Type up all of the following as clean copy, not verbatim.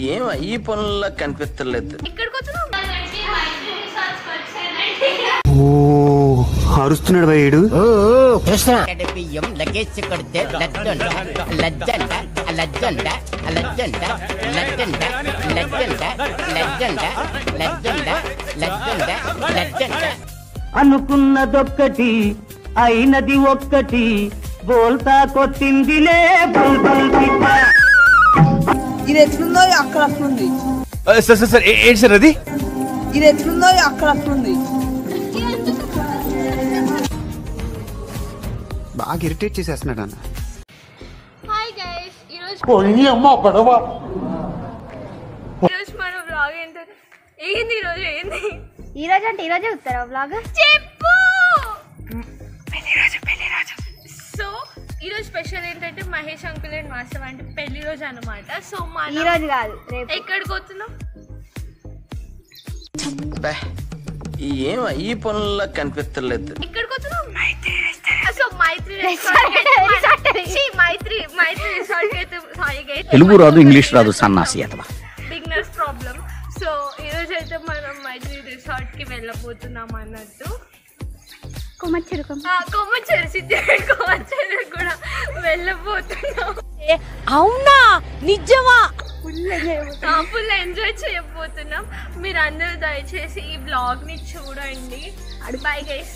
ఏం ఈ పనుల్లో కనిపించలేదు. అరుస్తున్నాడు భయ్యుడు. బియ్యం లగేజ్ కొడితే లజ్జంట లజ్జంట లజ్జంట లజ్జంట లజ్జంట లజ్జంట లజ్జంట లజ్జంట లజ్జంట లజ్జంట. అనుకున్నదొక్కటి అయినది ఒక్కటి బోల్తా కొట్టిందిలే బుల్బుల్ పిట్ట. ఇది ఎట్లుందో అక్కడ వస్తుంది. సార్ ఏంటి సార్ అది? ఇది ఎట్లుందో అక్కడ వస్తుంది. బాగా ఇరిటేట్ చేసేస్తున్నాడు అన్న. హాయ్ గైస్, ఈరోజు మన వ్లాగ్ ఏంటంటే ఈరోజు అంటే ఈరోజే వస్తారా వ్లాగ్? చెప్పు. సో ఈరోజు స్పెషల్ ఏంటంటే మహేష్ అంకుల్ అండ్ మాస్టర్ అంటే పెళ్లి రోజు అనమాట. సో ఈ రోజు కాదు, రేపు. ఎక్కడికి పోతున్నాం? ఏం ఈ పనుల్లో కనిపించలేదు. ఎక్కడికి పోతున్నాం? సో మైత్రి తెలుగు రాదు, ఇంగ్లీష్ రాదు, సన్నాసి అతవా. Beginners problem. సో ఈరోజు అయితే మనం మైత్రి రిసార్ట్ కి వెళ్ళబోతున్నాం అన్నట్టు. కొమ్మచ్చేరు కూడా వెళ్ళబోతున్నాం. అవునా, నిజమా? ఫుల్ ఎంజాయ్ చేయబోతున్నాం. మీరు అందరూ దయచేసి ఈ బ్లాగ్ ని చూడండి. Bye guys.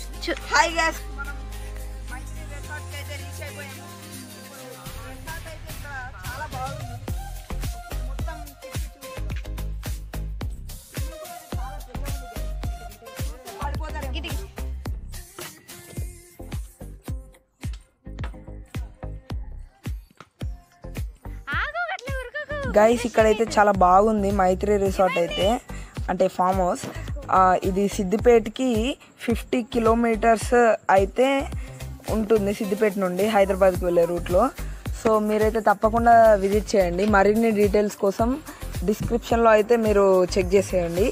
Hi guys, guys ఇక్కడైతే చాలా బాగుంది మైత్రి రిసార్ట్ అయితే, అంటే ఫామ్ హౌస్. ఇది సిద్దిపేటకి 50 కిలోమీటర్స్ అయితే ఉంటుంది, సిద్దిపేట నుండి హైదరాబాద్కి వెళ్ళే రూట్లో. సో మీరైతే తప్పకుండా విజిట్ చేయండి. మరిన్ని డీటెయిల్స్ కోసం డిస్క్రిప్షన్లో అయితే మీరు చెక్ చేసేయండి.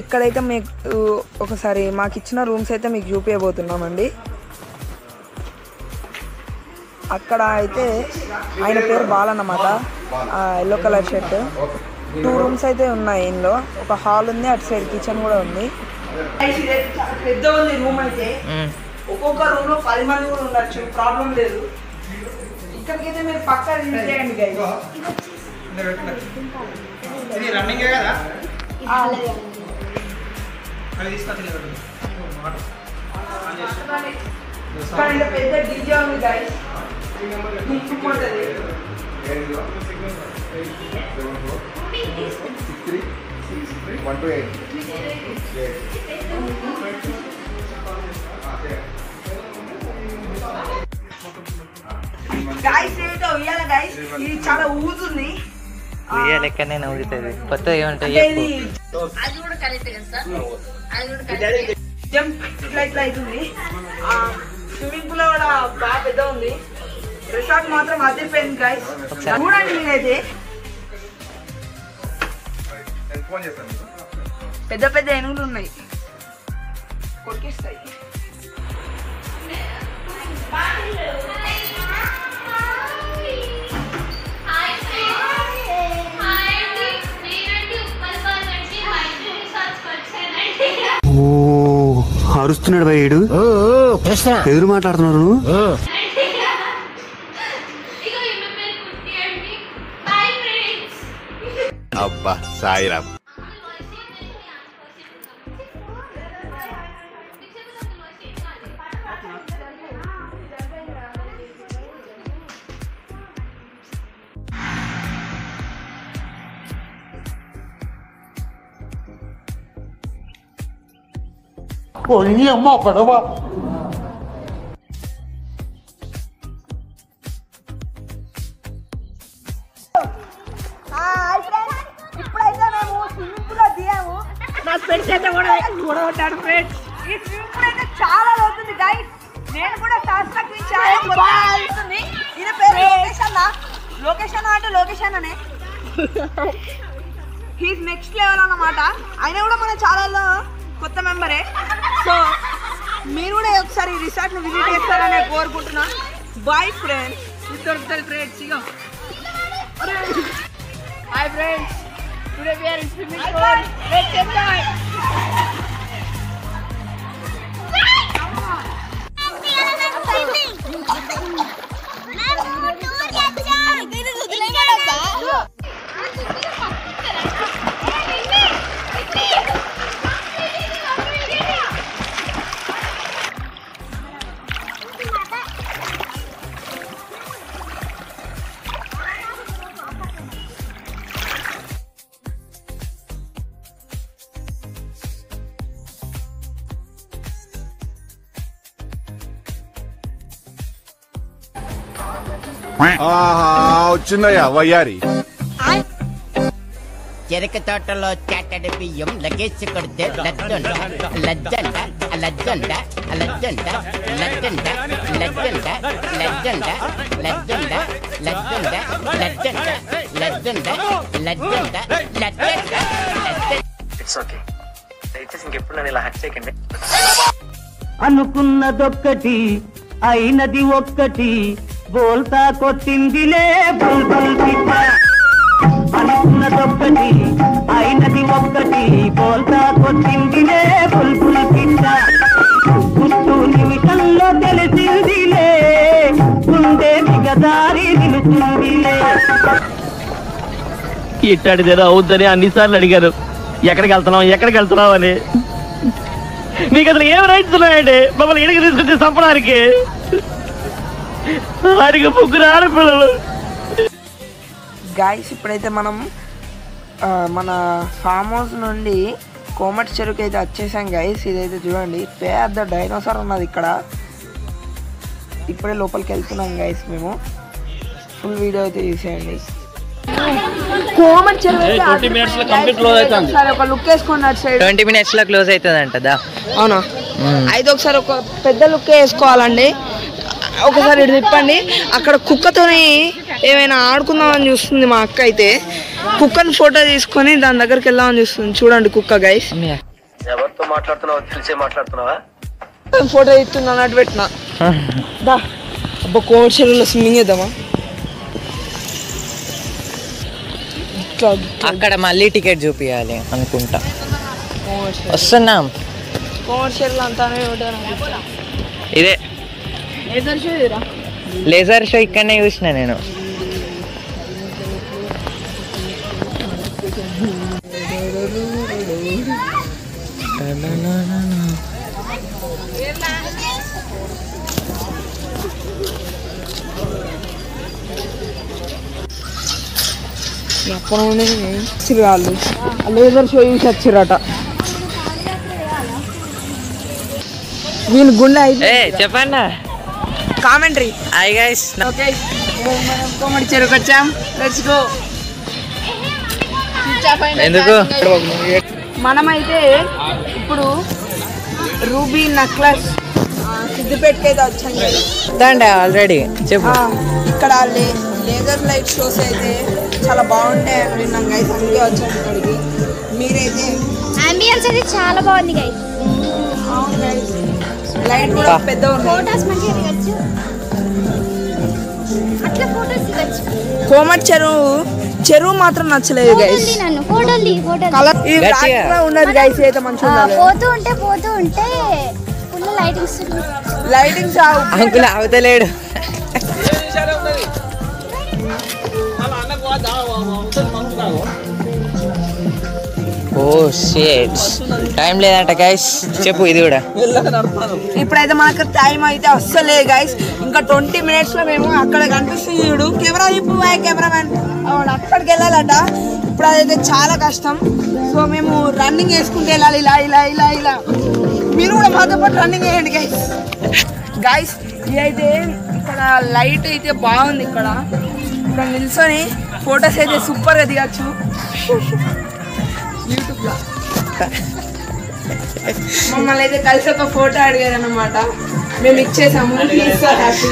ఇక్కడైతే మీకు ఒకసారి మాకు ఇచ్చిన రూమ్స్ అయితే మీకు చూపించబోతున్నామండి. అక్కడ అయితే ఆయన పేరు బాలన్నమాట, ఎల్లో కలర్ షర్ట్. 2 రూమ్స్ అయితే ఉన్నాయి. ఇందులో ఒక హాల్ ఉంది, అటు సైడ్ కిచెన్ కూడా ఉంది. పెద్ద ఉంది రూమ్ అయితే, ఒక్కొక్క రూమ్ లో 10 మంది కూడా ఉండొచ్చు, ప్రాబ్లం లేదు. ఇక్కడికైతే మీరు పక్కా విజిట్ చేయండి గైస్. పెద్ద డీజే ఉంది గైస్. ఇది చాలా ఊగుతుంది. లెక్కనే నవ్వుతుంది. కొత్త ఏమంటాయి జంప్ ఇట్లా ఇట్లా అవుతుంది. స్విమ్మింగ్ పూల్ కూడా బాగా పెద్ద ఉంది. రిసార్ట్ మాత్రం అదిరిపోయింది గైస్, చూడండి. మీరైతే పెద్ద పెద్ద ఏనుగులు ఉన్నాయి, కొరికేస్తాయి. అరుస్తున్నాడు భయ్యుడు. ఎదురు మాట్లాడుతున్నారు నువ్వు. అబ్బా సాయిరామ్. పడవ ఇప్పుడైతే మేము స్విమ్మింగ్ పూల్ లో దిగాము. నా ఫ్రెండ్స్ అయితే కూడా ఫ్రెండ్స్. ఈ స్విమ్మింగ్ పూల్ అయితే చాలా అవుతుంది గైస్. నేను కూడా శాస్త్రకి అవుతుంది. ఈయన పేరు లొకేషన్ అంటే లొకేషన్ అనే. హీస్ నెక్స్ట్ లెవెల్ అన్నమాట. ఆయన కూడా మన ఛానల్లో కొత్త మెంబరే. సో మీరు కూడా ఒకసారి రిసార్ట్ ను విజిట్ చేస్తారని కోరుకుంటున్నా. Bye friends. దొరుకుతుంది ఫ్రెండ్స్. ఇగో hi friends, today we are in swimming pool. Let's enjoy. వచ్చిందయ్యా వయ్యారి. చెరక తోటలో చాటడి బియ్యం లగేజ్ కొడితే లజ్జంట లజ్జంట లజ్జంట లజ్జంట లజ్జంట లజ్జంట లజ్జంట లజ్జంట లజ్జంట లజ్జంట లజ్జంట లజ్జంట లజ్జంట. ఇట్స్ ఓకే, దయచేసి ఇంకెప్పుడు నన్ను ఇలా హట్ చేయకండి. అనుకున్నదొక్కటి అయినది ఒక్కటి బోల్తా కొట్టిందిలే బుల్బుల్ పిట్ట. అనుకున్నదొక్కటి అయినది ఒక్కటి బోల్తా కొట్టిందిలే బుల్బుల్ పిట్ట. గుట్టు నిమిషంలో తెలిసిందిలే గుండె మిగదారి నిలుస్తుందిలే. ఇట్టాడిదేదో అవుద్దని అన్నిసార్లు అడిగారు, ఎక్కడికి వెళ్తున్నావు అని. మీకు అసలు ఏం రైట్స్ ఉన్నాయండి మమ్మల్ని ఇడికి తీసుకొచ్చి చంపడానికి? వారికి 3 ఆడపిల్లలు. గాయస్ ఇప్పుడైతే మనం మన ఫామ్ హౌస్ నుండి కోమటి చెరుకు అయితే వచ్చేసాం గైస్. ఇదైతే చూడండి, పెద్ద డైనోసార్ ఉన్నది ఇక్కడ. ఇప్పుడే లోపలికి వెళ్తున్నాం గైస్ మేము. ఫుల్ వీడియో అయితే చూసేయండి. కోమటి చెరుకు 20 minutes లో కంప్లీట్ క్లోజ్ అవుతుంది. ఒక లుక్ వేసుకోండి అటు సైడ్. 20 minutes లో క్లోజ్ అవుతుందంట. అవునా? అయితే ఒకసారి ఒక పెద్ద లుక్ వేసుకోవాలండి. ఒకసారి ఇటు తిప్పండి. అక్కడ కుక్కతోని ఏమైనా ఆడుకుందామని చూస్తుంది మా అక్క. అయితే కుక్కని ఫోటో తీసుకొని దాని దగ్గరికి వెళ్దామని చూస్తుంది. చూడండి కుక్క గైస్. ఎవరితో మాట్లాడుతున్నావు? తెలిసే మాట్లాడుతున్నావా? ఫోటో ఇస్తున్నా అన్నట్టు పెట్టినా. అబ్బా కోమటి చెరువులో స్విమ్మింగ్ చేద్దామా? అక్కడ మళ్ళీ టికెట్ చూపించాలి అనుకుంటా. వస్తున్నాం. కోమటి చెరువులో అంతానే ఇదే లేజర్ షో ఇక్కడనే చూసిన నేను. వాళ్ళు లేజర్ షో చూసి వచ్చిరట. వీళ్ళు గుండె అయితే చెప్పండి కామెంటరీ. Hi guys. ఓకే మనం కోమటి చెరుకు వచ్చాం. Let's go. ఎందుకు మనమైతే ఇప్పుడు రూబీ నెక్లెస్ సిద్దిపేటకి అయితే వచ్చాం కదా ఆల్రెడీ. చెప్పు. ఇక్కడ లేజర్ లైట్ షోస్ అయితే చాలా బాగుంటాయని విన్నాం గైస్, అందుకే వచ్చాం ఇక్కడికి. మీరైతే అంబియన్స్ అయితే చాలా బాగుంది గైస్. అవును గైస్, లైట్ కూడా పెద్ద ఫోటోస్ మంచిగా దిగచ్చు. అట్లా ఫోటోస్ దిగచ్చు. కోమటి చెరువు మాత్రం నచ్చలేదు గైస్. కలర్ ఉన్నది గైస్. అయితే మంచిగా పోతూ ఉంటే ఫుల్ లైటింగ్స్ అంకుల్ అవతలేడు. ఓ షిట్, టైం లేదంట గైస్. చెప్పు ఇది కూడా. ఇప్పుడైతే మనకు టైం అయితే అస్సలే గైస్. ఇంకా 20 minutes లో మేము అక్కడ కనిపిస్తుంది చూడు కెమెరా. ఇప్పుడు కెమెరామెన్ అక్కడికి వెళ్ళాలట. ఇప్పుడు అదైతే చాలా కష్టం. సో మేము రన్నింగ్ వేసుకుంటూ వెళ్ళాలి. ఇలా ఇలా ఇలా ఇలా. మీరు కూడా మాతో పాటు రన్నింగ్ వేయండి గైస్. గైస్ ఇదైతే ఇక్కడ లైట్ అయితే బాగుంది. ఇక్కడ నిల్చొని ఫొటోస్ అయితే సూపర్గా దిగచ్చు యూట్యూబ్లో. మమ్మల్ని అయితే కలిసి ఒక ఫోటో అడిగారు అన్నమాట. మేము ఇచ్చేసాము. హ్యాపీ.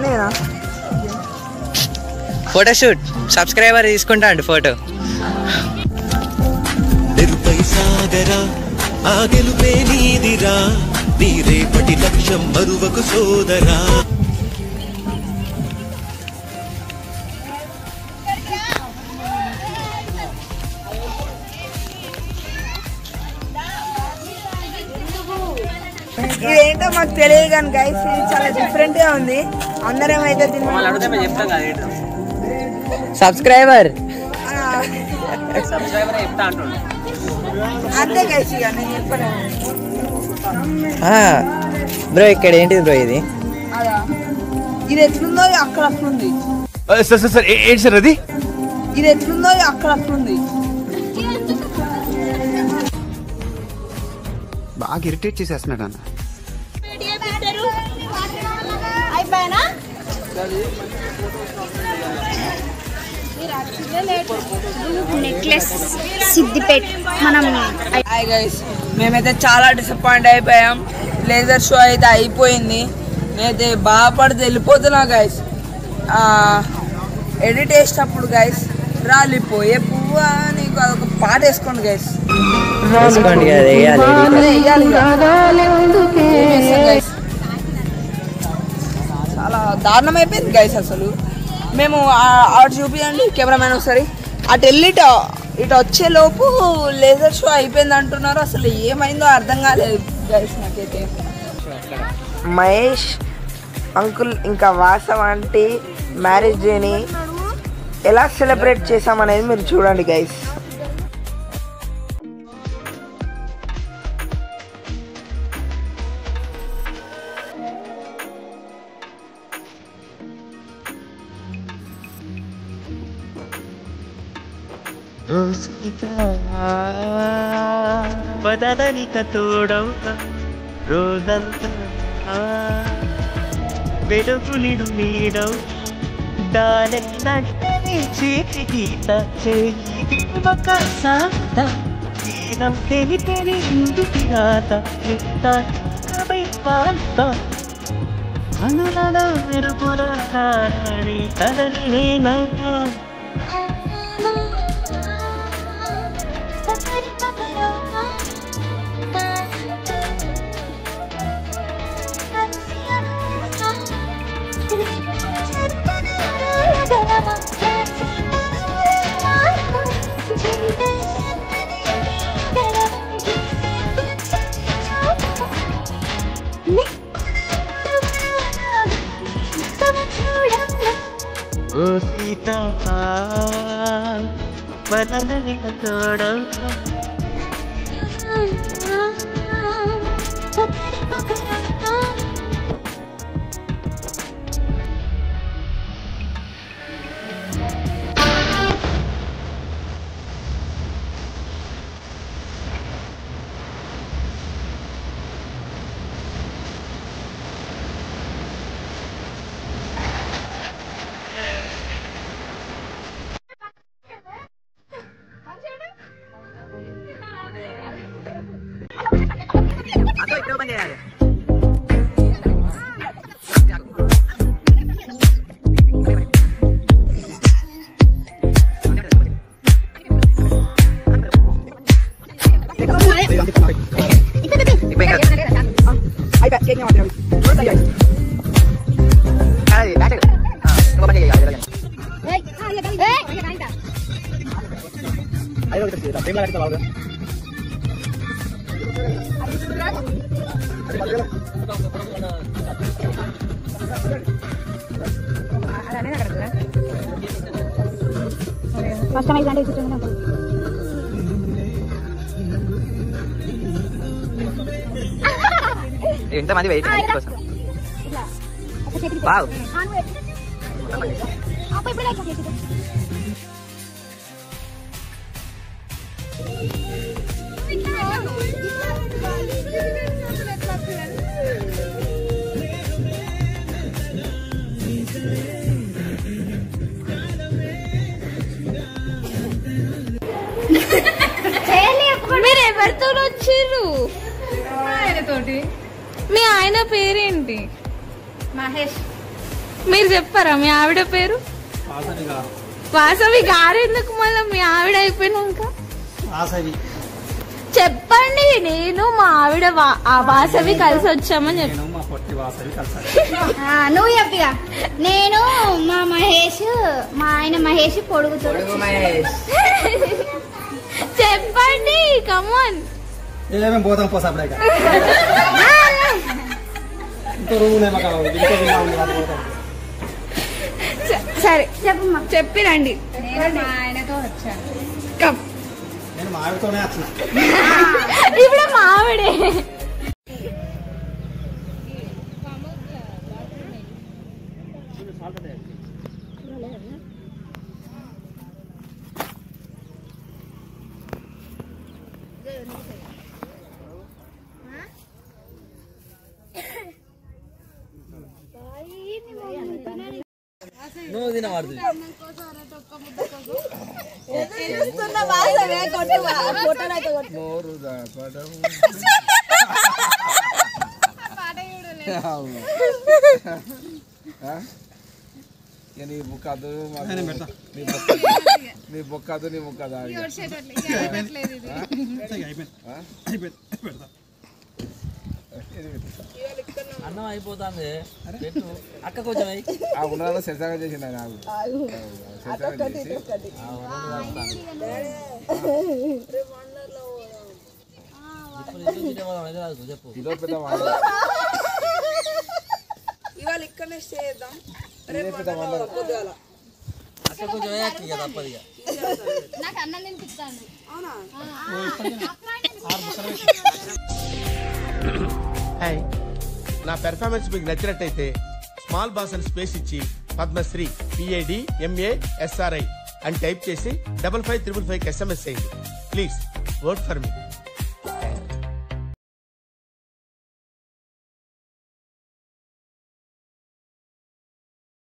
నేనా ఫోటోషూట్ సబ్స్క్రైబర్ తీసుకుంటా అండి ఫోటో. సాగరా ఆ గెలుపే నీదిరా నీ రేపటి లక్ష్యం మరువకు సోదరా ఇదేంటో మాకు తెలియదు కానీ గైస్ ఇది చాలా డిఫరెంట్ గా ఉంది. అందరం అయితే సబ్స్క్రైబర్ అంతే గైస్ ఇక నేను చెప్పను. బ్రో ఇక్కడ ఏంటిది బ్రో ఇది? అదా ఇది ఎట్లుందో అక్కడ అట్లుంది. సార్ ఏంటి సార్ అది? ఇది ఎట్లుందో అక్కడ అట్లుంది. బాగా ఇరిటేట్ చేసేస్తున్నాడు అన్న. నెక్లెస్ సిద్దిపేట మనం. హాయ్ గైస్, మేమైతే చాలా డిసప్పాయింట్ అయిపోయాం. లేజర్ షో అయితే అయిపోయింది. నేనైతే బాధపడితే వెళ్ళిపోతున్నా గైస్. ఎడిట్ చేసేటప్పుడు గైస్ రాలిపోయే పువ్వా నీకు అదొక పాట వేసుకోండి గైస్. చాలా దారుణం అయిపోయింది గైస్. అసలు మేము అటు చూపించండి కెమెరామెన్ ఒకసారి. అటు వెళ్ళి ఇటు వచ్చే లోపు లేజర్ షో అయిపోయింది అంటున్నారు. అసలు ఏమైందో అర్థం కాలేదు గైస్ నాకైతే. మహేష్ అంకుల్ ఇంకా వాసవంటి మ్యారేజ్ డేని ఎలా సెలబ్రేట్ చేసామనేది మీరు చూడండి గైస్. పదనిక తోడవుతా రోజంతా వెలుగులిడు నీడవు దాని చేతికి చేయి ఒక సాత ఈనం తెలి తెలి ముందుకిరాత పాత అనులలో మెరుగుల కారణి తలని నవ్వు ఓ సీత వదలని తోడవుతా ఎంతమంది వెయిట్ కోసం వావ్ మీరు ఎవరితో వచ్చారు? ఆయనతోటి. మీ ఆయన పేరేంటి? మహేష్. మీరు చెప్పారా మీ ఆవిడ పేరు? వాసవి గారు. ఎందుకు మళ్ళీ మీ ఆవిడ అయిపోయినాక చెప్పండి. నేను మా ఆవిడ వాసవి కలిసి వచ్చామని చెప్పి. నువ్వు చెప్పిగా. నేను మా మహేష్, మా ఆయన మహేష్ పొడుగుతాడు. చెప్పండి, కమాన్. పోతాం పోసాడు సరే చెప్పమ్మా. చెప్పిరండి. నేను మా ఆయనతో వచ్చాను. నేను మా ఆవిడతోనే వచ్చిన. ఇప్పుడు మా ఆవిడే. నువ్వు తినవాడు నీ బుక్కదు నీ బుక్కదు నీ ముక్కదా అన్నం అయిపోతుంది. అక్క కొంచెం ఆ ఉన్న సెసగా చేసింది నాకు చెప్పు. ఇదో పెద్ద ఇవాళ ఇక్కడనే స్టే చేద్దాం. అక్క కొంచెం కదా తప్పదిగా. నాకు అన్నం తినిపిస్తాను. హాయ్, నా పెర్ఫార్మెన్స్ మీకు నచ్చినట్టయితే స్మాల్ బాస్ అని స్పేస్ ఇచ్చి పద్మశ్రీ PADMASRI అని టైప్ చేసి 5555 SMS చేయండి. Please vote for me.